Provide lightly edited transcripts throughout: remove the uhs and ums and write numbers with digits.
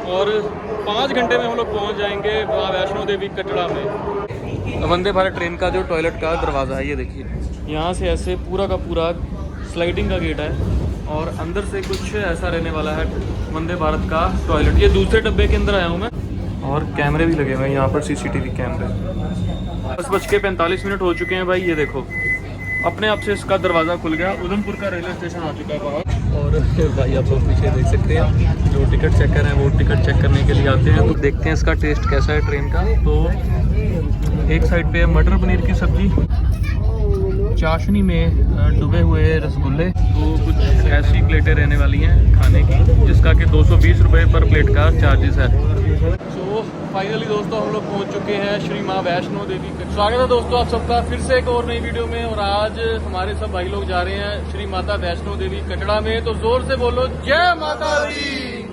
और 5 घंटे में हम लोग पहुँच जाएंगे माँ वैष्णो देवी कटरा में। वंदे भारत ट्रेन का जो टॉयलेट का दरवाज़ा है ये देखिए, यहाँ से ऐसे पूरा का पूरा स्लाइडिंग का गेट है और अंदर से कुछ ऐसा रहने वाला है वंदे भारत का टॉयलेट। ये दूसरे डब्बे के अंदर आया हूँ मैं और कैमरे भी लगे हुए हैं यहाँ पर, सीसीटीवी कैमरे। 10:45 हो चुके हैं भाई। ये देखो अपने आप से इसका दरवाज़ा खुल गया। उधमपुर का रेलवे स्टेशन आ चुका है बाहर। और भाई आप लोग पीछे देख सकते हैं जो टिकट चेकर हैं वो टिकट चेक करने के लिए आते हैं। तो देखते हैं इसका टेस्ट कैसा है ट्रेन का। तो एक साइड पे मटर पनीर की सब्जी, चाशनी में डूबे हुए रसगुल्ले, तो कुछ ऐसी प्लेटें रहने वाली हैं खाने की जिसका कि 220 रुपये पर प्लेट का चार्जेस है। तो फाइनली दोस्तों हम लोग पहुंच चुके हैं श्री माँ वैष्णो देवी। स्वागत है दोस्तों आप सबका फिर से एक और नई वीडियो में। और आज हमारे सब भाई लोग जा रहे हैं श्री माता वैष्णो देवी कटरा में। तो जोर से बोलो जय माता दी।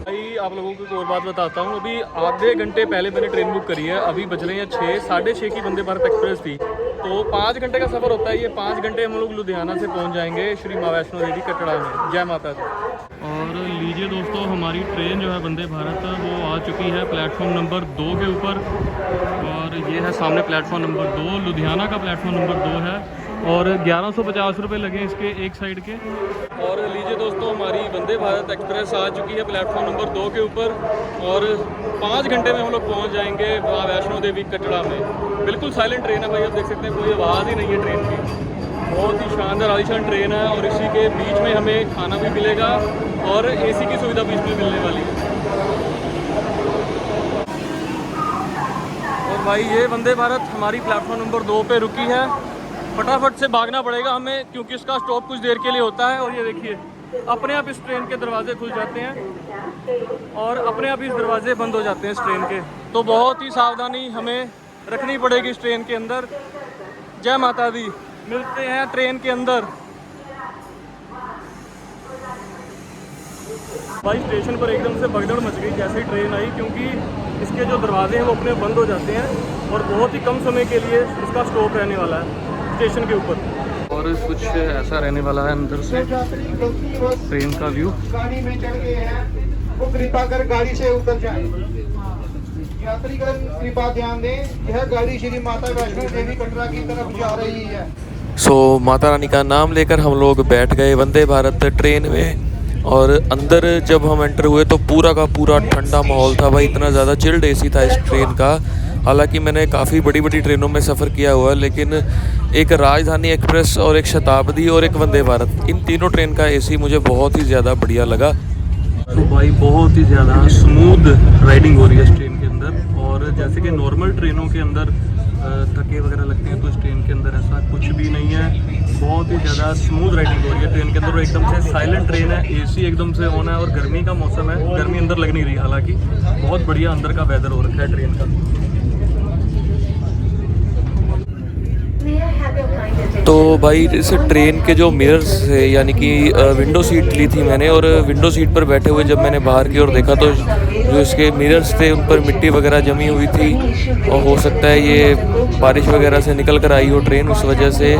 भाई आप लोगों को एक और बात बताता हूँ, अभी आधे घंटे पहले मैंने ट्रेन बुक करी है। अभी बज रहे हैं 6, 6:30 की वंदे भारत एक्सप्रेस थी। तो 5 घंटे का सफ़र होता है। ये 5 घंटे हम लोग लुधियाना से पहुँच जाएंगे श्री माँ वैष्णो देवी कटरा में। जय माता दी। और लीजिए दोस्तों हमारी ट्रेन जो है वंदे भारत वो आ चुकी है प्लेटफॉर्म नंबर 2 के ऊपर। और ये है सामने प्लेटफॉर्म नंबर 2, लुधियाना का प्लेटफॉर्म नंबर 2 है। और 1150 रुपये लगे इसके एक साइड के। और लीजिए दोस्तों हमारी वंदे भारत एक्सप्रेस आ चुकी है प्लेटफॉर्म नंबर 2 के ऊपर। और 5 घंटे में हम लोग पहुंच जाएंगे माँ वैष्णो देवी कटरा में। बिल्कुल साइलेंट ट्रेन है भाई, आप देख सकते हैं कोई आवाज़ ही नहीं है ट्रेन की। बहुत ही शानदार आलीशान ट्रेन है। और इसी के बीच में हमें खाना भी मिलेगा और एसी की सुविधा भी इसमें मिलने वाली है। और भाई ये वंदे भारत हमारी प्लेटफॉर्म नंबर 2 पे रुकी है। फटाफट से भागना पड़ेगा हमें क्योंकि इसका स्टॉप कुछ देर के लिए होता है। और ये देखिए अपने आप इस ट्रेन के दरवाजे खुल जाते हैं और अपने आप इस दरवाजे बंद हो जाते हैं इस ट्रेन के। तो बहुत ही सावधानी हमें रखनी पड़ेगी इस ट्रेन के अंदर। जय माता दी। मिलते हैं ट्रेन के अंदर। भाई स्टेशन पर एकदम से भगदड़ मच गई जैसे ही ट्रेन आई, क्योंकि इसके जो दरवाजे हैं वो अपने बंद हो जाते हैं और बहुत ही कम समय के लिए इसका स्टॉप रहने वाला है स्टेशन के ऊपर। और कुछ ऐसा रहने वाला है अंदर से ट्रेन का व्यू। गाड़ी में चढ़ गए हैं वो कृपा कर गाड़ी से उतर जाए। यात्रीगण कृपया ध्यान दें, यह गाड़ी श्री माता वैष्णो देवी कटरा की तरफ जा रही है। माता रानी का नाम लेकर हम लोग बैठ गए वंदे भारत ट्रेन में। और अंदर जब हम एंटर हुए तो पूरा का पूरा ठंडा माहौल था भाई। इतना ज़्यादा चिल्ड एसी था इस ट्रेन का। हालांकि मैंने काफ़ी बड़ी बड़ी ट्रेनों में सफ़र किया हुआ है, लेकिन एक राजधानी एक्सप्रेस और एक शताब्दी और एक वंदे भारत, इन तीनों ट्रेन का एसी मुझे बहुत ही ज़्यादा बढ़िया लगा। तो भाई बहुत ही ज़्यादा स्मूथ राइडिंग हो रही है इस ट्रेन के अंदर। और जैसे कि नॉर्मल ट्रेनों के अंदर थके वगैरह लगते हैं तो इस ट्रेन के अंदर ऐसा कुछ भी नहीं है। बहुत ही ज़्यादा स्मूथ राइडिंग हो रही है ट्रेन के अंदर। एकदम से साइलेंट ट्रेन है, एसी एकदम से ऑन है और गर्मी का मौसम है, गर्मी अंदर लग नहीं रही। हालांकि बहुत बढ़िया अंदर का वेदर हो रखा है ट्रेन का। तो भाई इस ट्रेन के जो मिरर्स थे, यानी कि विंडो सीट ली थी मैंने, और विंडो सीट पर बैठे हुए जब मैंने बाहर की ओर देखा तो जो इसके मिरर्स थे उन पर मिट्टी वगैरह जमी हुई थी। और हो सकता है ये बारिश वगैरह से निकल कर आई हो ट्रेन, उस वजह से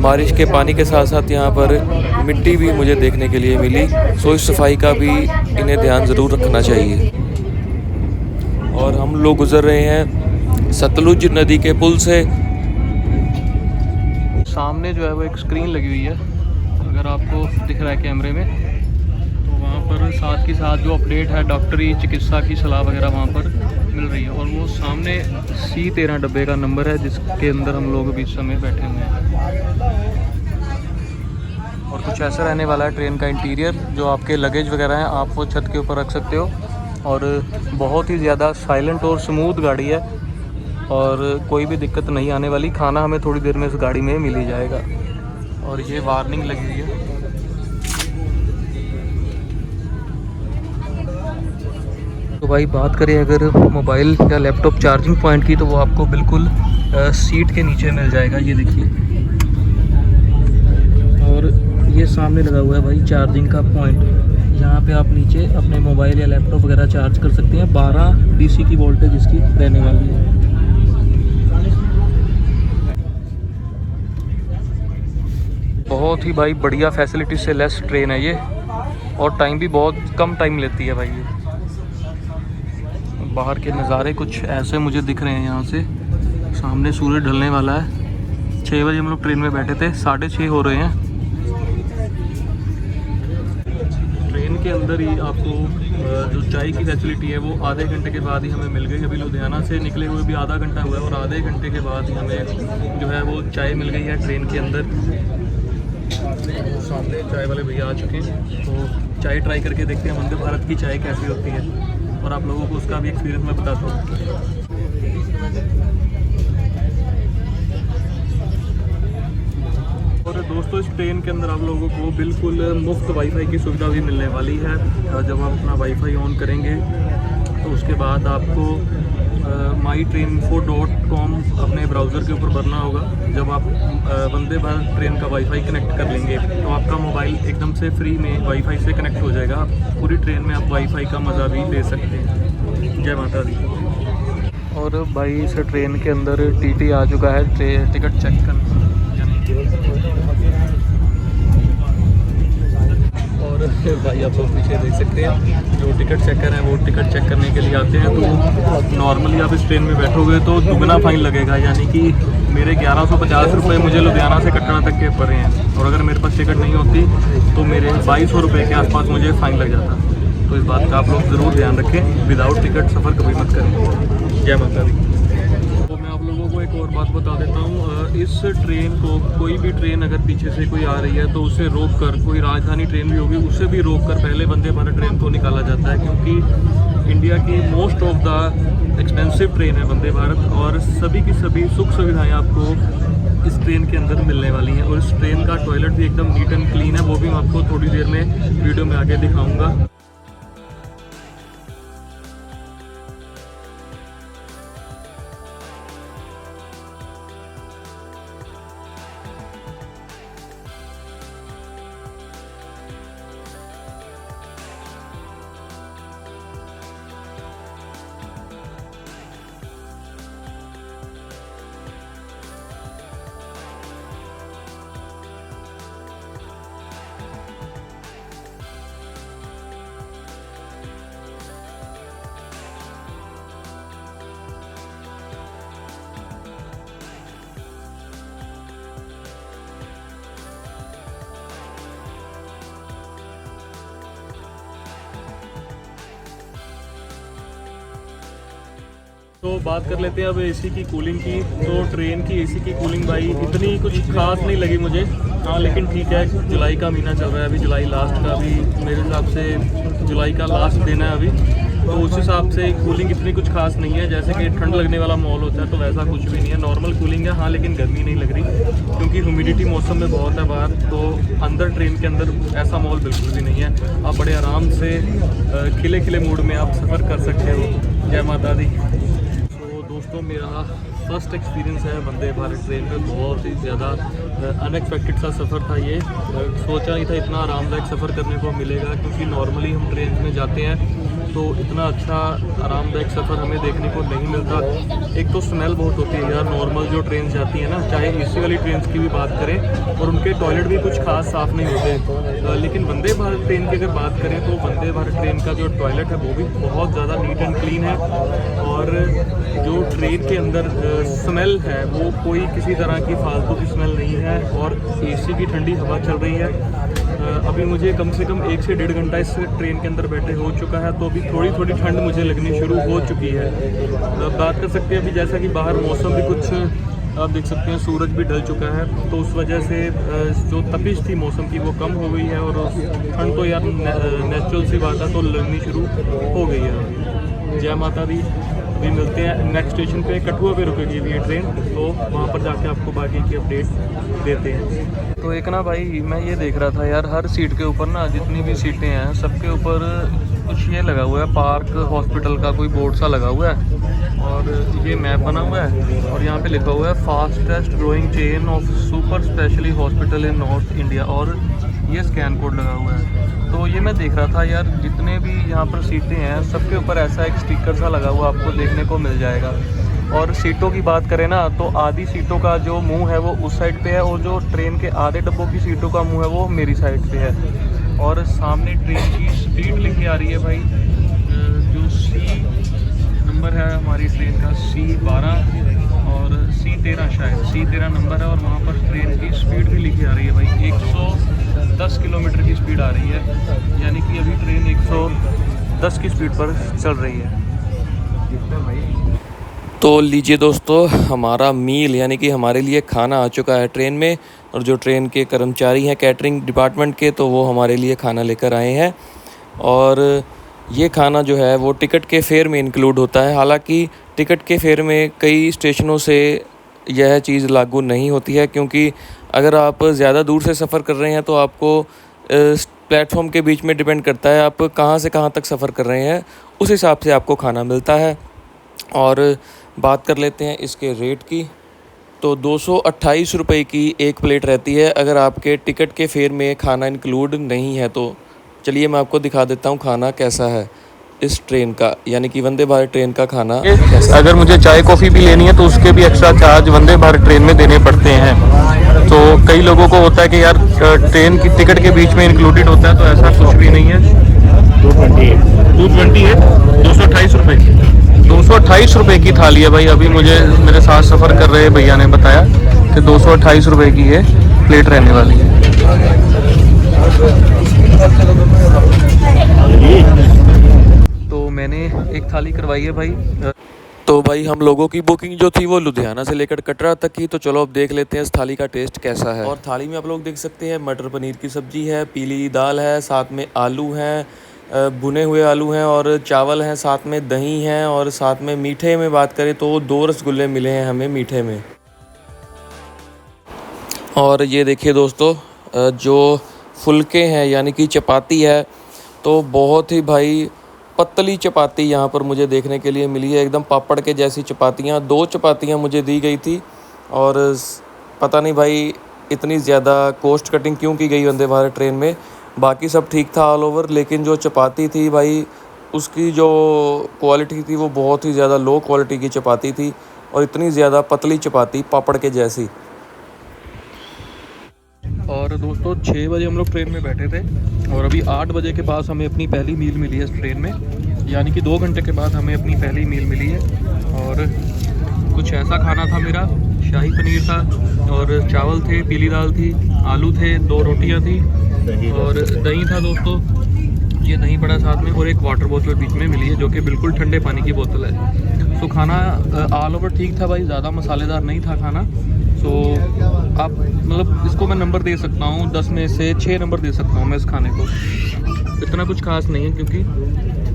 बारिश के पानी के साथ साथ यहाँ पर मिट्टी भी मुझे देखने के लिए मिली। सो इस सफाई का भी इन्हें ध्यान ज़रूर रखना चाहिए। और हम लोग गुज़र रहे हैं सतलुज नदी के पुल से। सामने जो है वो एक स्क्रीन लगी हुई है, अगर आपको दिख रहा है कैमरे में, तो वहाँ पर साथ के साथ जो अपडेट है डॉक्टरी चिकित्सा की सलाह वगैरह वहाँ पर मिल रही है। और वो सामने C13 डब्बे का नंबर है जिसके अंदर हम लोग अभी इस समय बैठे हुए हैं। और कुछ ऐसा रहने वाला है ट्रेन का इंटीरियर, जो आपके लगेज वगैरह हैं आप वो छत के ऊपर रख सकते हो। और बहुत ही ज़्यादा साइलेंट और स्मूथ गाड़ी है और कोई भी दिक्कत नहीं आने वाली। खाना हमें थोड़ी देर में इस गाड़ी में मिल ही जाएगा। और ये वार्निंग लगी हुई है। तो भाई बात करें अगर मोबाइल या लैपटॉप चार्जिंग पॉइंट की, तो वो आपको बिल्कुल सीट के नीचे मिल जाएगा, ये देखिए। और ये सामने लगा हुआ है भाई चार्जिंग का पॉइंट, जहाँ पे आप नीचे अपने मोबाइल या लैपटॉप वगैरह चार्ज कर सकते हैं। 12 DC की वोल्टेज इसकी रहने वाली है। बहुत ही भाई बढ़िया फैसिलिटी से लेस ट्रेन है ये, और टाइम भी बहुत कम टाइम लेती है भाई ये। बाहर के नज़ारे कुछ ऐसे मुझे दिख रहे हैं यहाँ से। सामने सूरज ढलने वाला है। 6 बजे हम लोग ट्रेन में बैठे थे, 6:30 हो रहे हैं। ट्रेन के अंदर ही आपको जो चाय की फैसिलिटी है वो आधे घंटे के बाद ही हमें मिल गई। अभी लुधियाना से निकले हुए भी आधा घंटा हुआ है और आधे घंटे के बाद ही हमें जो है वो चाय मिल गई है ट्रेन के अंदर। सामने चाय वाले भैया आ चुके हैं, तो चाय ट्राई करके देखते हैं वंदे भारत की चाय कैसी होती है और आप लोगों को उसका भी एक्सपीरियंस मैं बताता हूँ। और दोस्तों, इस ट्रेन के अंदर आप लोगों को बिल्कुल मुफ्त वाईफाई की सुविधा भी मिलने वाली है। जब आप अपना वाईफाई ऑन करेंगे तो उसके बाद आपको mytrainfo.com अपने ब्राउज़र के ऊपर भरना होगा। जब आप वंदे भारत ट्रेन का वाईफाई कनेक्ट कर लेंगे तो आपका मोबाइल एकदम से फ्री में वाईफाई से कनेक्ट हो जाएगा। पूरी ट्रेन में आप वाईफाई का मज़ा भी ले सकते हैं। जय माता दी। और भाई इस ट्रेन के अंदर टीटी आ चुका है टिकट चेक करना। और भाई आप लोग पीछे देख सकते हैं जो टिकट चेकर हैं वो टिकट चेक करने के लिए आते हैं। तो नॉर्मली आप इस ट्रेन में बैठोगे तो दुगना फाइन लगेगा, यानी कि मेरे 1150 रुपये मुझे लुधियाना से कटरा तक के पड़े हैं और अगर मेरे पास टिकट नहीं होती तो मेरे 2200 रुपये के आसपास मुझे फ़ाइन लग जाता। तो इस बात का आप लोग ज़रूर ध्यान रखें, विदाउट टिकट सफ़र कभी मत करें। जय माता दी। तो मैं आप लोगों को एक और बात बता देता हूँ, इस ट्रेन को कोई भी ट्रेन अगर पीछे से कोई आ रही है तो उसे रोक कर, कोई राजधानी ट्रेन भी होगी उसे भी रोक कर पहले वंदे भारत ट्रेन को निकाला जाता है, क्योंकि इंडिया की most of the expensive train है वंदे भारत और सभी की सभी सुख सुविधाएं आपको इस ट्रेन के अंदर मिलने वाली हैं। और इस ट्रेन का टॉयलेट भी एकदम नीट एंड क्लीन है, वो भी मैं आपको थोड़ी देर में वीडियो में आगे दिखाऊँगा। तो बात कर लेते हैं अब एसी की कूलिंग की। तो ट्रेन की एसी की कूलिंग भाई इतनी कुछ खास नहीं लगी मुझे। हाँ लेकिन ठीक है, जुलाई का महीना चल रहा है, अभी जुलाई लास्ट का भी मेरे हिसाब से जुलाई का लास्ट दिन है अभी, तो उस हिसाब से कूलिंग इतनी कुछ खास नहीं है। जैसे कि ठंड लगने वाला माहौल होता है तो वैसा कुछ भी नहीं है, नॉर्मल कूलिंग है। हाँ लेकिन गर्मी नहीं लग रही क्योंकि ह्यूमिडिटी मौसम में बहुत है बाहर, तो अंदर ट्रेन के अंदर ऐसा माहौल बिल्कुल भी नहीं है। आप बड़े आराम से खिले खिले मूड में आप सफ़र कर सकते हो। जय माता दी। दोस्तों, मेरा फर्स्ट एक्सपीरियंस है वंदे भारत ट्रेन में, बहुत ही ज़्यादा अनएक्सपेक्टेड सा सफ़र था ये। सोचा नहीं था इतना आरामदायक सफ़र करने को मिलेगा, क्योंकि नॉर्मली हम ट्रेन में जाते हैं तो इतना अच्छा आरामदायक सफ़र हमें देखने को नहीं मिलता। एक तो स्मेल बहुत होती है यार, नॉर्मल जो ट्रेन जाती है ना, चाहे एसी वाली ट्रेन की भी बात करें, और उनके टॉयलेट भी कुछ खास साफ़ नहीं होते। लेकिन वंदे भारत ट्रेन की अगर बात करें तो वंदे भारत ट्रेन का जो टॉयलेट है वो भी बहुत ज़्यादा नीट एंड क्लीन है, और जो ट्रेन के अंदर स्मेल है वो कोई किसी तरह की फालतू की स्मेल नहीं है, और एसी की ठंडी हवा चल रही है। अभी मुझे कम से कम 1 से 1.5 घंटा इस ट्रेन के अंदर बैठे हो चुका है, तो अभी थोड़ी थोड़ी ठंड मुझे लगनी शुरू हो चुकी है। बात कर सकते हैं अभी, जैसा कि बाहर मौसम भी कुछ आप देख सकते हैं, सूरज भी ढल चुका है, तो उस वजह से जो तपिश थी मौसम की वो कम हो गई है, और ठंड तो यार नेचुरल सी बात है, तो लगनी शुरू हो गई है। जय माता दी। अभी मिलते हैं नेक्स्ट स्टेशन पे, कठुआ पे रुकेगी ये ट्रेन, तो वहाँ पर जाके आपको बाकी की अपडेट देते हैं। तो एक ना भाई मैं ये देख रहा था यार, हर सीट के ऊपर ना जितनी भी सीटें हैं सबके ऊपर कुछ ये लगा हुआ है, पार्क हॉस्पिटल का कोई बोर्ड सा लगा हुआ है, और ये मैप बना हुआ है, और यहाँ पे लिखा हुआ है fastest growing chain of super specially hospital in north India, और ये स्कैन कोड लगा हुआ है। तो ये मैं देख रहा था यार, जितने भी यहाँ पर सीटें हैं सबके ऊपर ऐसा एक स्टिकर सा लगा हुआ आपको देखने को मिल जाएगा। और सीटों की बात करें ना, तो आधी सीटों का जो मुंह है वो उस साइड पे है, और जो ट्रेन के आधे डब्बों की सीटों का मुंह है वो मेरी साइड पे है। और सामने ट्रेन की स्पीड लिखी आ रही है भाई, जो C12 और C13 शायद C13 नंबर है, और वहाँ पर ट्रेन की स्पीड भी लिखी आ रही है भाई 110 किलोमीटर की स्पीड आ रही है, यानी कि अभी ट्रेन 110 की स्पीड पर चल रही है। तो लीजिए दोस्तों, हमारा मील यानी कि हमारे लिए खाना आ चुका है ट्रेन में, और जो ट्रेन के कर्मचारी हैं कैटरिंग डिपार्टमेंट के, तो वो हमारे लिए खाना लेकर आए हैं। और ये खाना जो है वो टिकट के फेयर में इंक्लूड होता है। हालांकि टिकट के फेयर में कई स्टेशनों से यह चीज़ लागू नहीं होती है, क्योंकि अगर आप ज़्यादा दूर से सफ़र कर रहे हैं तो आपको प्लेटफॉर्म के बीच में डिपेंड करता है आप कहाँ से कहाँ तक सफ़र कर रहे हैं, उस हिसाब से आपको खाना मिलता है। और बात कर लेते हैं इसके रेट की, तो 228 रुपये की एक प्लेट रहती है अगर आपके टिकट के फेयर में खाना इंक्लूड नहीं है। तो चलिए मैं आपको दिखा देता हूँ खाना कैसा है इस ट्रेन का, यानी कि वंदे भारत ट्रेन का खाना कैसा। अगर मुझे चाय कॉफ़ी भी लेनी है तो उसके भी extra charge Vande Bharat train में देने पड़ते हैं। तो कई लोगों को होता है कि यार ट्रेन की टिकट के बीच में इंक्लूडेड होता है, तो ऐसा कुछ भी नहीं है। 228 228 रुपये 228 रुपये की थाली है भाई। अभी मुझे मेरे साथ सफ़र कर रहे भैया ने बताया कि 228 रुपये की ये प्लेट रहने वाली है। तो मैंने एक थाली करवाई है भाई। तो भाई हम लोगों की बुकिंग जो थी वो लुधियाना से लेकर कटरा तक की। तो चलो अब देख लेते हैं इस थाली का टेस्ट कैसा है। और थाली में आप लोग देख सकते हैं मटर पनीर की सब्ज़ी है, पीली दाल है, साथ में आलू हैं, भुने हुए आलू हैं, और चावल हैं, साथ में दही हैं, और साथ में मीठे में बात करें तो 2 रसगुल्ले मिले हैं हमें मीठे में। और ये देखिए दोस्तों, जो फुलके हैं यानी कि चपाती है, तो बहुत ही भाई पतली चपाती यहाँ पर मुझे देखने के लिए मिली है, एकदम पापड़ के जैसी चपातियाँ। 2 चपातियाँ मुझे दी गई थी, और पता नहीं भाई इतनी ज़्यादा कॉस्ट कटिंग क्यों की गई वंदे भारत ट्रेन में। बाकी सब ठीक था ऑल ओवर, लेकिन जो चपाती थी भाई उसकी जो क्वालिटी थी वो बहुत ही ज़्यादा लो क्वालिटी की चपाती थी, और इतनी ज़्यादा पतली चपाती पापड़ के जैसी। और दोस्तों 6 बजे हम लोग ट्रेन में बैठे थे, और अभी 8 बजे के पास हमें अपनी पहली मील मिली है इस ट्रेन में, यानी कि 2 घंटे के बाद हमें अपनी पहली मील मिली है। और कुछ ऐसा खाना था मेरा, शाही पनीर था, और चावल थे, पीली दाल थी, आलू थे, 2 रोटियां थी, और दही था दोस्तों। ये दही पड़ा साथ में, और एक वाटर बोतल बीच में मिली है जो कि बिल्कुल ठंडे पानी की बोतल है। तो खाना ऑल ओवर ठीक था भाई, ज़्यादा मसालेदार नहीं था खाना। तो आप मतलब इसको मैं नंबर दे सकता हूँ 10 में से 6 नंबर दे सकता हूँ मैं इस खाने को। इतना कुछ खास नहीं है, क्योंकि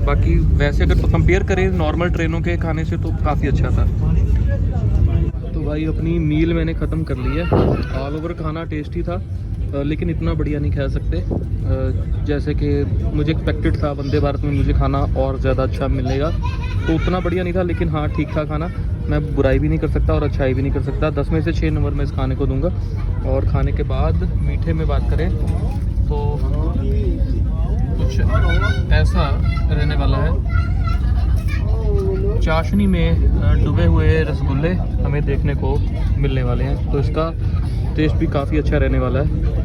बाकी वैसे अगर कंपेयर करें नॉर्मल ट्रेनों के खाने से तो काफ़ी अच्छा था। तो भाई अपनी मील मैंने ख़त्म कर ली है। ऑल ओवर खाना टेस्टी था, लेकिन इतना बढ़िया नहीं खा सकते जैसे कि मुझे एक्सपेक्टेड था। वंदे भारत में मुझे खाना और ज़्यादा अच्छा मिलेगा, तो उतना बढ़िया नहीं था, लेकिन हाँ ठीक था खाना। मैं बुराई भी नहीं कर सकता और अच्छाई भी नहीं कर सकता। 10 में से 6 नंबर मैं इस खाने को दूंगा। और खाने के बाद मीठे में बात करें तो कुछ ऐसा रहने वाला है, चाशनी में डूबे हुए रसगुल्ले हमें देखने को मिलने वाले हैं, तो इसका टेस्ट भी काफ़ी अच्छा रहने वाला है।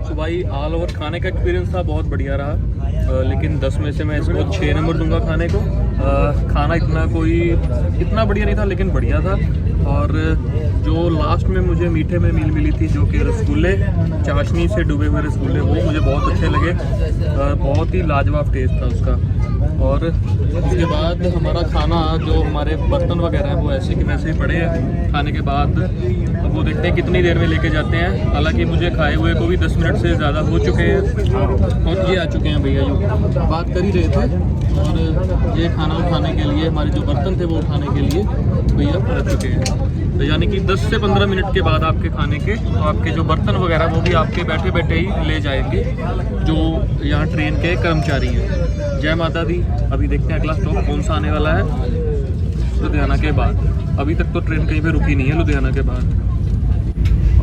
तो भाई ऑल ओवर खाने का एक्सपीरियंस था बहुत बढ़िया रहा, लेकिन 10 में से मैं इसको 6 नंबर दूंगा खाने को। खाना इतना बढ़िया नहीं था, लेकिन बढ़िया था। और जो लास्ट में मुझे मीठे में मील मिली थी जो कि रसगुल्ले, चाशनी से डूबे हुए रसगुल्ले, वो मुझे बहुत अच्छे लगे। बहुत ही लाजवाब टेस्ट था उसका। और उसके बाद हमारा खाना, जो हमारे बर्तन वगैरह हैं वो ऐसे कि वैसे ही पड़े हैं खाने के बाद। अब वो देखते हैं कितनी देर में लेके जाते हैं। हालांकि मुझे खाए हुए को भी 10 मिनट से ज़्यादा हो चुके हैं, और ये आ चुके हैं भैया जो बात कर ही रहे थे। और ये खाना उठाने के लिए, हमारे जो बर्तन थे वो उठाने के लिए भैया आ चुके हैं। तो यानी कि 10 से 15 मिनट के बाद आपके खाने के, तो आपके जो बर्तन वगैरह वो भी आपके बैठे बैठे ही ले जाएंगे जो यहाँ ट्रेन के कर्मचारी हैं। जय माता दी। अभी देखते हैं अगला स्टॉप कौन सा आने वाला है लुधियाना के बाद। अभी तक तो ट्रेन कहीं पे रुकी नहीं है लुधियाना के बाद।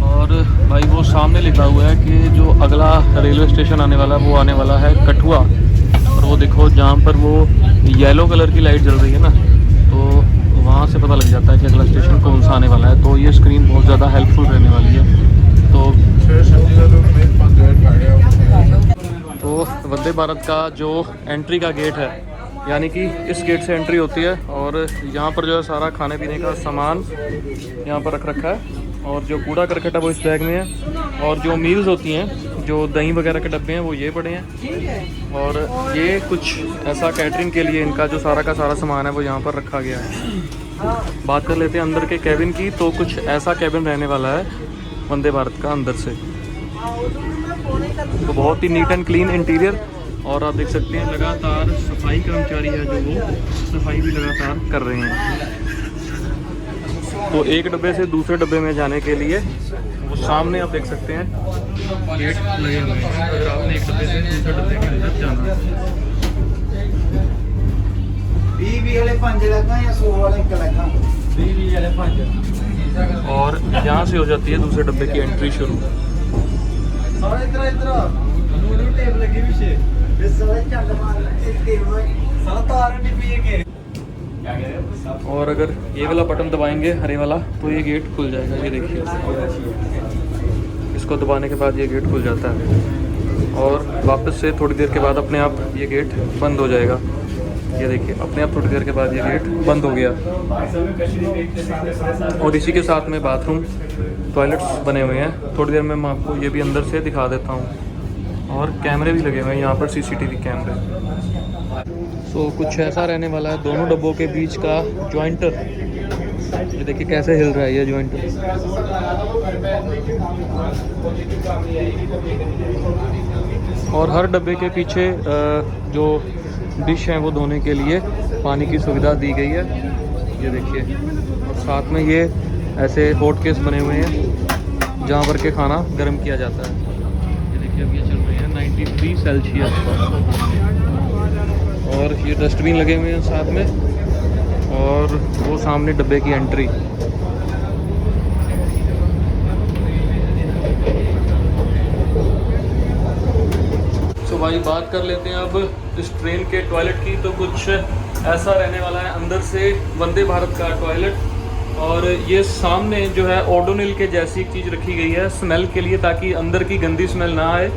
और भाई वो सामने लिखा हुआ है कि जो अगला रेलवे स्टेशन आने वाला है वो आने वाला है कठुआ। और वो देखो जहाँ पर वो येलो कलर की लाइट जल रही है ना, तो वहाँ से पता लग जाता है कि अगला स्टेशन कौन सा आने वाला है। तो ये स्क्रीन बहुत ज़्यादा हेल्पफुल रहने वाली है। तो वंदे भारत का जो एंट्री का गेट है यानी कि इस गेट से एंट्री होती है। और यहाँ पर जो है सारा खाने पीने का सामान यहाँ पर रख रखा है, और जो कूड़ा करकट है वो इस बैग में है, और जो मील्स होती हैं, जो दही वगैरह के डब्बे हैं वो ये पड़े हैं, और ये कुछ ऐसा कैटरिंग के लिए इनका जो सारा का सारा सामान है वो यहाँ पर रखा गया है। बात कर लेते हैं अंदर के कैबिन की। तो कुछ ऐसा कैबिन रहने वाला है वंदे भारत का अंदर से। तो बहुत ही नीट एंड क्लीन इंटीरियर, और आप देख सकते हैं लगातार सफाई कर्मचारी है जो वो सफाई भी लगातार कर रहे हैं। तो एक डब्बे से दूसरे डब्बे में जाने के लिए वो सामने आप देख सकते हैं गेट लगे हुए हैं, अगर आपने एक डब्बे से दूसरे डब्बे के अंदर जाना है। 20 वाले 5 लगा या 100 वाले 1 लगा? 20 वाले 5। और यहाँ से हो जाती है दूसरे डब्बे की एंट्री शुरू। टेप लगी पीछे, चल मार सारा तार नहीं पिए। और अगर ये वाला बटन दबाएंगे हरे वाला तो ये गेट खुल जाएगा। ये देखिए, इसको दबाने के बाद ये गेट खुल जाता है, और वापस से थोड़ी देर के बाद अपने आप ये गेट बंद हो जाएगा। ये देखिए, अपने आप थोड़ी देर के बाद ये गेट बंद हो गया। और इसी के साथ में बाथरूम टॉयलेट्स बने हुए हैं। थोड़ी देर में मैं आपको ये भी अंदर से दिखा देता हूँ। और कैमरे भी लगे हुए हैं यहाँ पर, CCTV कैमरे। सो कुछ ऐसा रहने वाला है दोनों डब्बों के बीच का जॉइंटर। ये देखिए कैसे हिल रहा है ये जॉइंटर। और हर डब्बे के पीछे जो डिश हैं वो धोने के लिए पानी की सुविधा दी गई है। ये देखिए, और साथ में ये ऐसे हॉट केस बने हुए हैं जहाँ पर के खाना गर्म किया जाता है। ये देखिए, अब ये चल रही है 93 सेल्सियस पर। और ये डस्टबिन लगे हुए हैं साथ में, और वो सामने डब्बे की एंट्री। तो भाई बात कर लेते हैं अब इस ट्रेन के टॉयलेट की। तो कुछ ऐसा रहने वाला है अंदर से वंदे भारत का टॉयलेट। और ये सामने जो है ओडोनिल के जैसी एक चीज़ रखी गई है स्मेल के लिए, ताकि अंदर की गंदी स्मेल ना आए।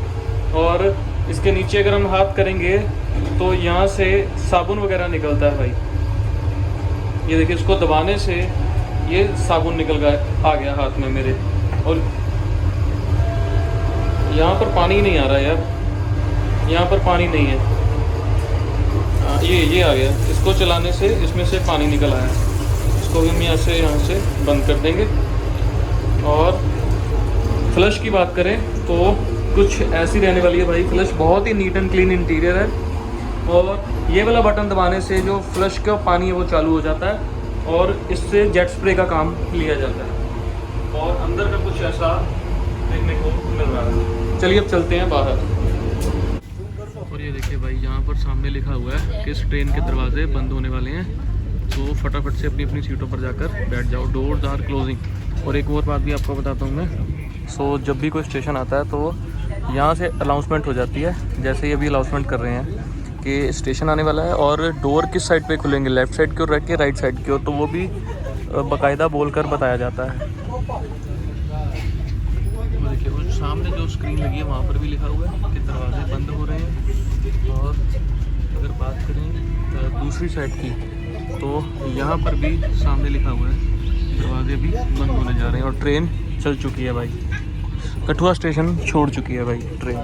और इसके नीचे अगर हम हाथ करेंगे तो यहाँ से साबुन वगैरह निकलता है भाई। ये देखिए, इसको दबाने से ये साबुन निकल गया, आ गया हाथ में मेरे। और यहाँ पर पानी नहीं आ रहा यार, यहाँ पर पानी नहीं है। ये आ गया। इसको चलाने से इसमें से पानी निकल आया। इसको भी हम यहाँ से बंद कर देंगे। और फ्लश की बात करें तो कुछ ऐसी रहने वाली है भाई। फ्लश बहुत ही नीट एंड क्लीन इंटीरियर है, और ये वाला बटन दबाने से जो फ्लश का पानी है वो चालू हो जाता है, और इससे जेट स्प्रे का काम लिया जाता है। और अंदर का कुछ ऐसा देखने को मिल रहा है। चलिए अब चलते हैं बाहर। और ये देखिए भाई, यहाँ पर सामने लिखा हुआ है कि इस ट्रेन के दरवाजे बंद होने वाले हैं, तो फटाफट से अपनी अपनी सीटों पर जाकर बैठ जाओ। Doors are closing. और एक और बात भी आपको बताता हूँ मैं। सो जब भी कोई स्टेशन आता है तो यहाँ से अनाउंसमेंट हो जाती है, जैसे ये भी अनाउंसमेंट कर रहे हैं कि स्टेशन आने वाला है, और डोर किस साइड पे खुलेंगे, लेफ़्ट साइड की ओर रख के राइट साइड की ओर, तो वो भी बाकायदा बोलकर बताया जाता है। देखिए, वो सामने जो स्क्रीन लगी है वहाँ पर भी लिखा हुआ है कि दरवाजे बंद हो रहे हैं। और अगर बात करें दूसरी साइड की, तो यहाँ पर भी सामने लिखा हुआ है दरवाजे भी बंद होने जा रहे हैं। और ट्रेन चल चुकी है भाई, कठुआ स्टेशन छोड़ चुकी है भाई ट्रेन।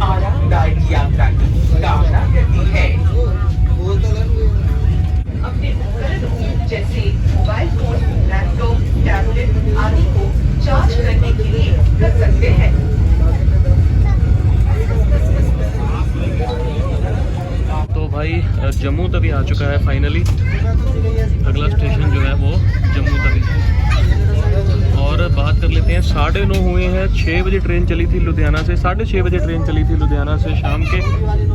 आरामदायक यात्रा की कामना करती है। अपने उपकरणों जैसे मोबाइल फोन, लैपटॉप, टैबलेट आदि को चार्ज करने के लिए कर सकते हैं। तो भाई जम्मू तवी आ चुका है फाइनली। अगला स्टेशन जो है वो जम्मू तवी। और बात कर लेते हैं, 9:30 हुए हैं। 6 बजे ट्रेन चली थी लुधियाना से, 6:30 बजे ट्रेन चली थी लुधियाना से शाम के,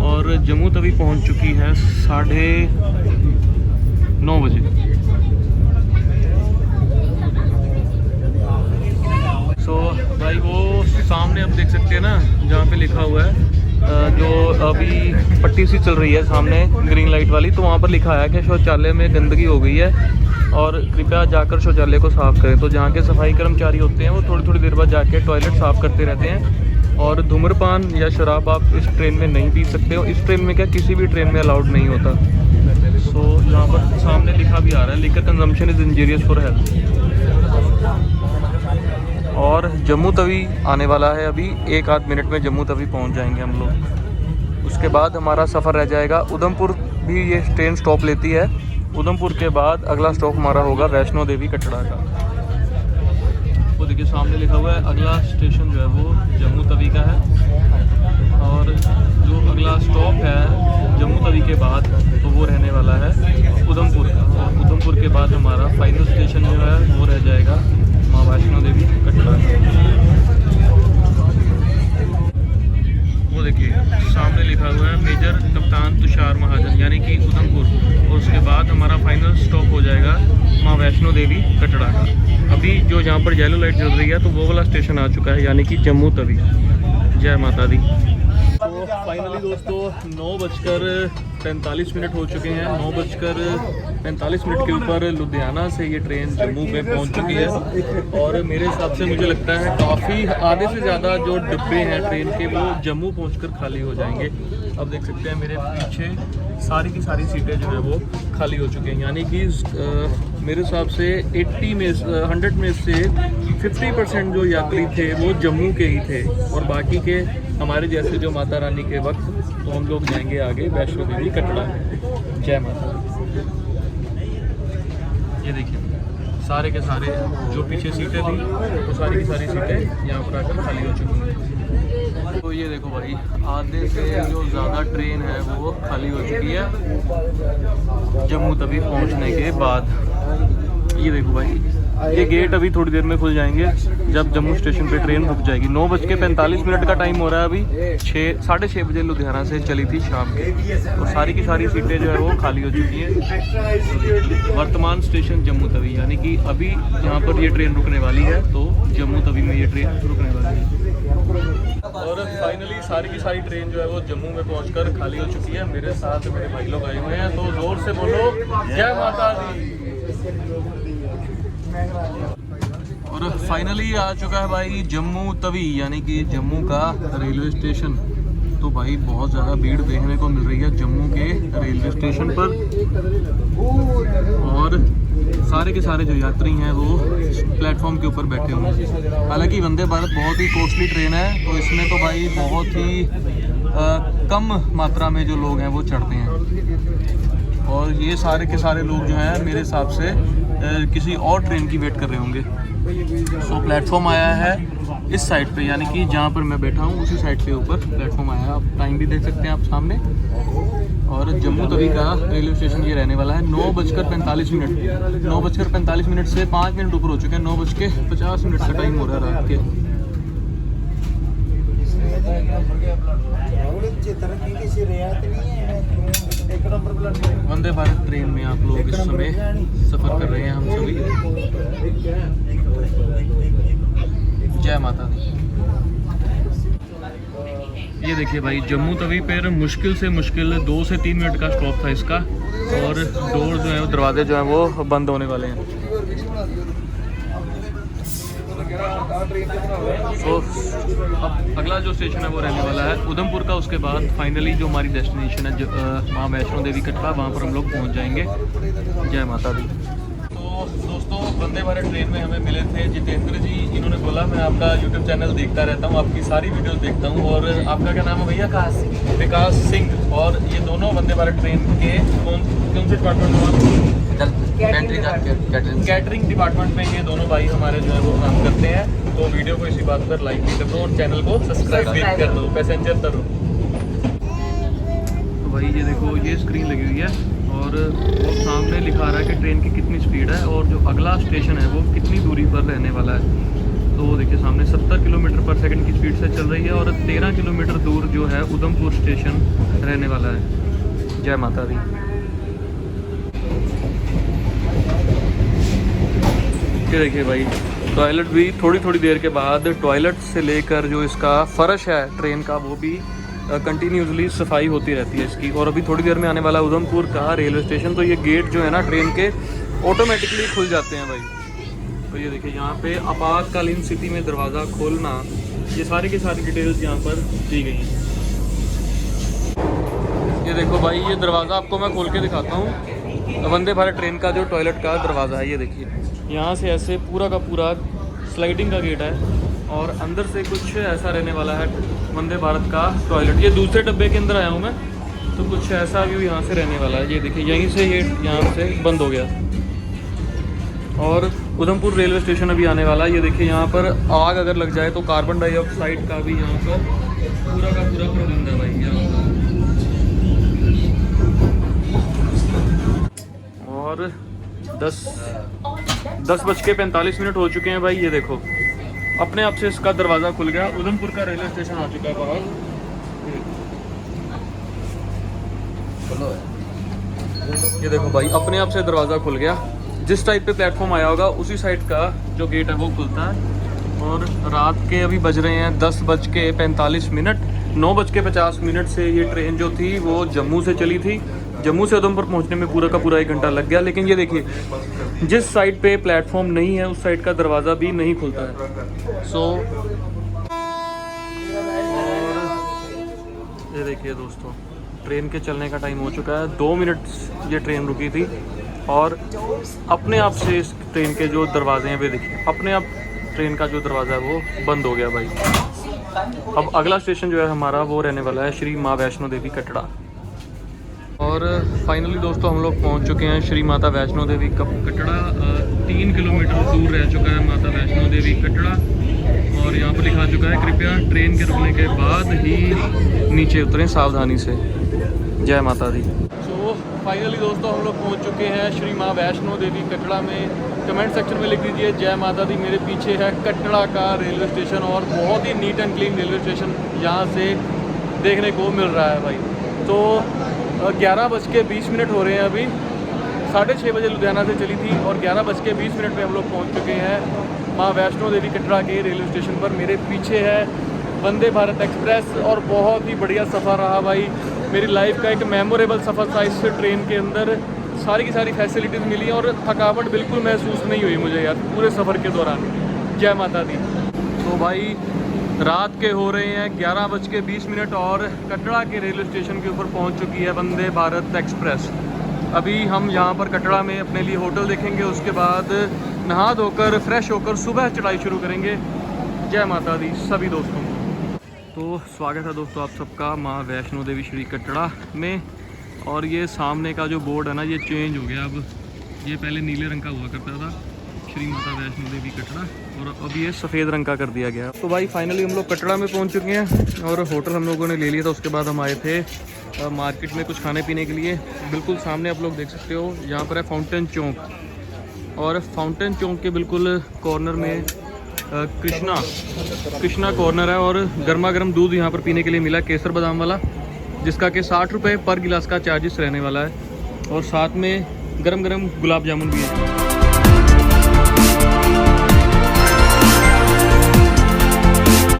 और जम्मू तवी पहुंच चुकी है 9:30 बजे। सो भाई वो सामने आप देख सकते हैं ना, जहाँ पे लिखा हुआ है जो अभी पट्टी सी चल रही है सामने ग्रीन लाइट वाली, तो वहाँ पर लिखा है कि शौचालय में गंदगी हो गई है और कृपया जाकर शौचालय को साफ़ करें। तो जहाँ के सफाई कर्मचारी होते हैं वो थोड़ी थोड़ी देर बाद जाके टॉयलेट साफ़ करते रहते हैं। और धूम्रपान या शराब आप इस ट्रेन में नहीं पी सकते हो। इस ट्रेन में क्या, किसी भी ट्रेन में अलाउड नहीं होता। सो यहाँ पर सामने लिखा भी आ रहा है, liquor consumption is injurious for health. और जम्मू तवी आने वाला है अभी, 1 आध मिनट में जम्मू तवी पहुँच जाएंगे हम लोग। उसके बाद हमारा सफ़र रह जाएगा उधमपुर। भी ये ट्रेन स्टॉप लेती है। उधमपुर के बाद अगला स्टॉप हमारा होगा वैष्णो देवी कटरा का। वो देखिए सामने लिखा हुआ है, अगला स्टेशन जो है वो जम्मू तवी का है। और जो अगला स्टॉप है जम्मू तवी के बाद तो वो रहने वाला है उधमपुर का। और उधमपुर के बाद हमारा फाइनल स्टेशन जो है वो रह जाएगा माँ वैष्णो देवी कटरा। वो देखिए सामने लिखा हुआ है मेजर कप्तान तुषार महाजन, यानी कि उधमपुर। और उसके बाद हमारा फाइनल स्टॉप हो जाएगा माँ वैष्णो देवी कटरा का। अभी जो यहाँ पर येलो लाइट जल रही है तो वो वाला स्टेशन आ चुका है, यानी कि जम्मू तवी। जय माता दी। तो फाइनली दोस्तों 9:45 हो चुके हैं। 9:45 के ऊपर लुधियाना से ये ट्रेन जम्मू में पहुंच चुकी है। और मेरे हिसाब से मुझे लगता है काफ़ी आधे से ज़्यादा जो डिब्बे हैं ट्रेन के वो जम्मू पहुंचकर खाली हो जाएंगे। अब देख सकते हैं मेरे पीछे सारी की सारी सीटें जो है वो खाली हो चुकी हैं, यानी कि मेरे हिसाब से 100 में से 50% जो यात्री थे वो जम्मू के ही थे। और बाकी के हमारे जैसे जो माता रानी के वक्त, तो हम लोग जाएंगे आगे वैष्णो देवी कटरा में। जय माता। ये देखिए सारे के सारे जो पीछे सीटें थी वो सारी की सारी सीटें यहाँ पर आकर खाली हो चुकी हैं। तो ये देखो भाई आधे से जो ज़्यादा ट्रेन है वो खाली हो चुकी है जम्मू तवी पहुँचने के बाद। ये देखो भाई ये गेट अभी थोड़ी देर में खुल जाएंगे जब जम्मू स्टेशन पे ट्रेन रुक जाएगी। 9:45 का टाइम हो रहा है अभी। 6:30 बजे लुधियाना से चली थी शाम के। और सारी की सारी सीटें जो है वो खाली हो चुकी हैं। वर्तमान स्टेशन जम्मू तवी, यानी कि अभी यहाँ पर ये ट्रेन रुकने वाली है, तो जम्मू तवी में ये ट्रेन रुकने वाली है। और फाइनली सारी की सारी ट्रेन जो है वो जम्मू में पहुँचकर खाली हो चुकी है। मेरे साथ मेरे भाई लोग आए हुए हैं, तो ज़ोर से बोलो जय माता दी। और फाइनली आ चुका है भाई जम्मू तवी, यानी कि जम्मू का रेलवे स्टेशन। तो भाई बहुत ज़्यादा भीड़ देखने को मिल रही है जम्मू के रेलवे स्टेशन पर। और सारे के सारे जो यात्री हैं वो प्लेटफॉर्म के ऊपर बैठे हुए हैं। हालांकि वंदे भारत बहुत ही कॉस्टली ट्रेन है, तो इसमें तो भाई बहुत ही कम मात्रा में जो लोग हैं वो चढ़ते हैं। और ये सारे के सारे लोग जो हैं मेरे हिसाब से किसी और ट्रेन की वेट कर रहे होंगे। सो प्लेटफॉर्म आया है इस साइड पे, यानी कि जहाँ पर मैं बैठा हूँ उसी साइड पे ऊपर प्लेटफॉर्म आया है। आप टाइम भी देख सकते हैं आप सामने। और जम्मू तवी का रेलवे स्टेशन ये रहने वाला है 9:45। 9:45 से 5 मिनट ऊपर हो चुके हैं। 9:50 का टाइम हो रहा है रात के। वंदे भारत ट्रेन में आप लोग इस समय सफ़र कर रहे हैं हम सभी। जय माता दी। ये देखिए भाई जम्मू तवी पर मुश्किल से मुश्किल 2 से 3 मिनट का स्टॉप था इसका। और डोर जो है दरवाजे जो हैं वो बंद होने वाले हैं। तो अब अगला जो स्टेशन है वो रहने वाला है उधमपुर का। उसके बाद फाइनली जो हमारी डेस्टिनेशन है माँ वैष्णो देवी कटरा, वहाँ पर हम लोग पहुँच जाएंगे। जय माता दी। तो दोस्तों वंदे भारत ट्रेन में हमें मिले थे जितेंद्र जी। इन्होंने बोला मैं आपका यूट्यूब चैनल देखता रहता हूँ, आपकी सारी वीडियोस देखता हूँ। और आपका क्या नाम है भैया? विकास सिंह। और ये दोनों वंदे भारत ट्रेन के कौन से डिपार्टमेंट में? कैटरिंग डिपार्टमेंट में ये दोनों भाई हमारे जो है वो काम करते हैं। तो वीडियो को इसी बात पर लाइक भी कर दो और चैनल को सब्सक्राइब भी कर दो। पैसेंजर करो। तो भाई ये देखो ये स्क्रीन लगी हुई है और वो सामने लिखा रहा है कि ट्रेन की कितनी स्पीड है और जो अगला स्टेशन है वो कितनी दूरी पर रहने वाला है। तो देखिए सामने 70 किलोमीटर पर सेकंड की स्पीड से चल रही है और 13 किलोमीटर दूर जो है उधमपुर स्टेशन रहने वाला है। जय माता दी। ये देखिए भाई टॉयलेट भी थोड़ी थोड़ी देर के बाद, टॉयलेट से लेकर जो इसका फ़र्श है ट्रेन का, वो भी कंटिन्यूसली सफाई होती रहती है इसकी। और अभी थोड़ी देर में आने वाला उधमपुर का रेलवे स्टेशन, तो ये गेट जो है ना ट्रेन के ऑटोमेटिकली खुल जाते हैं भाई। तो ये देखिए यहाँ पे आपातकालीन स्थिति में दरवाज़ा खोलना, ये सारी की सारी डिटेल्स यहाँ पर दी गई हैं। ये देखो भाई, ये दरवाज़ा आपको मैं खोल के दिखाता हूँ। वंदे भारत ट्रेन का जो टॉयलेट का दरवाज़ा है, ये देखिए यहाँ से ऐसे पूरा का पूरा स्लाइडिंग का गेट है और अंदर से कुछ ऐसा रहने वाला है वंदे भारत का टॉयलेट। ये दूसरे डब्बे के अंदर आया हूँ मैं, तो कुछ ऐसा व्यू यहाँ से रहने वाला है। ये देखिए यहीं से ये यहाँ से बंद हो गया और उधमपुर रेलवे स्टेशन अभी आने वाला है। ये देखिए यहाँ पर आग अगर लग जाए तो कार्बन डाइऑक्साइड का भी यहाँ पर पूरा का पूरा प्रबंध है भाई यहाँ पर। और 10:45 हो चुके हैं भाई। ये देखो अपने आप से इसका दरवाज़ा खुल गया। उधमपुर का रेलवे स्टेशन आ चुका है बाहर। ये देखो भाई अपने आप से दरवाज़ा खुल गया। जिस टाइप पे प्लेटफॉर्म आया होगा उसी साइड का जो गेट है वो खुलता है। और रात के अभी बज रहे हैं 10:45। 9:50 से ये ट्रेन जो थी वो जम्मू से चली थी। जम्मू से उधमपुर पहुंचने में पूरा का पूरा 1 घंटा लग गया। लेकिन ये देखिए जिस साइड पे प्लेटफॉर्म नहीं है उस साइड का दरवाज़ा भी नहीं खुलता है। सो ये देखिए दोस्तों, ट्रेन के चलने का टाइम हो चुका है। 2 मिनट ये ट्रेन रुकी थी और अपने आप से इस ट्रेन के जो दरवाजे हैं वे देखिए अपने आप ट्रेन का जो दरवाज़ा है वो बंद हो गया भाई। अब अगला स्टेशन जो है हमारा वो रहने वाला है श्री माँ वैष्णो देवी कटरा। और फाइनली दोस्तों हम लोग पहुंच चुके हैं श्री माता वैष्णो देवी कटरा। 3 किलोमीटर दूर रह चुका है माता वैष्णो देवी कटरा। और यहाँ पर लिखा चुका है कृपया ट्रेन के रुकने के बाद ही नीचे उतरें सावधानी से। जय माता दी। सो फाइनली दोस्तों हम लोग पहुँच चुके हैं श्री माँ वैष्णो देवी कटरा में। कमेंट सेक्शन में लिख दीजिए जय माता दी। मेरे पीछे है कटरा का रेलवे स्टेशन और बहुत ही neat and clean railway station यहाँ से देखने को मिल रहा है भाई। तो 11:20 हो रहे हैं अभी। 6:30 बजे लुधियाना से चली थी और 11:20 में हम लोग पहुंच चुके हैं माँ वैष्णो देवी कटरा के रेलवे स्टेशन पर। मेरे पीछे है वंदे भारत एक्सप्रेस और बहुत ही बढ़िया सफ़र रहा भाई। मेरी लाइफ का एक मेमोरेबल सफ़र था। इस ट्रेन के अंदर सारी की सारी फैसिलिटीज़ मिली और थकावट बिल्कुल महसूस नहीं हुई मुझे यार पूरे सफ़र के दौरान। जय माता दी। तो भाई रात के हो रहे हैं 11:20 और कटरा के रेलवे स्टेशन के ऊपर पहुंच चुकी है वंदे भारत एक्सप्रेस। अभी हम यहां पर कटरा में अपने लिए होटल देखेंगे, उसके बाद नहा धोकर फ्रेश होकर सुबह चढ़ाई शुरू करेंगे। जय माता दी सभी दोस्तों को। तो स्वागत है दोस्तों आप सबका माँ वैष्णो देवी श्री कटरा में। और ये सामने का जो बोर्ड है ना ये चेंज हो गया। अब ये पहले नीले रंग का हुआ करता था श्री माता वैष्णो देवी कटरा और अब ये सफ़ेद रंग का कर दिया गया। तो भाई फाइनली हम लोग कटरा में पहुंच चुके हैं और होटल हम लोगों ने ले लिया था। उसके बाद हम आए थे मार्केट में कुछ खाने पीने के लिए। बिल्कुल सामने आप लोग देख सकते हो यहाँ पर है फाउंटेन चौक और फाउंटेन चौक के बिल्कुल कॉर्नर में कृष्णा कॉर्नर है। और गर्मा गर्म दूध यहाँ पर पीने के लिए मिला केसर बादाम वाला, जिसका कि 60 रुपये पर गिलास का चार्जेस रहने वाला है। और साथ में गरम गरम गुलाब जामुन भी है।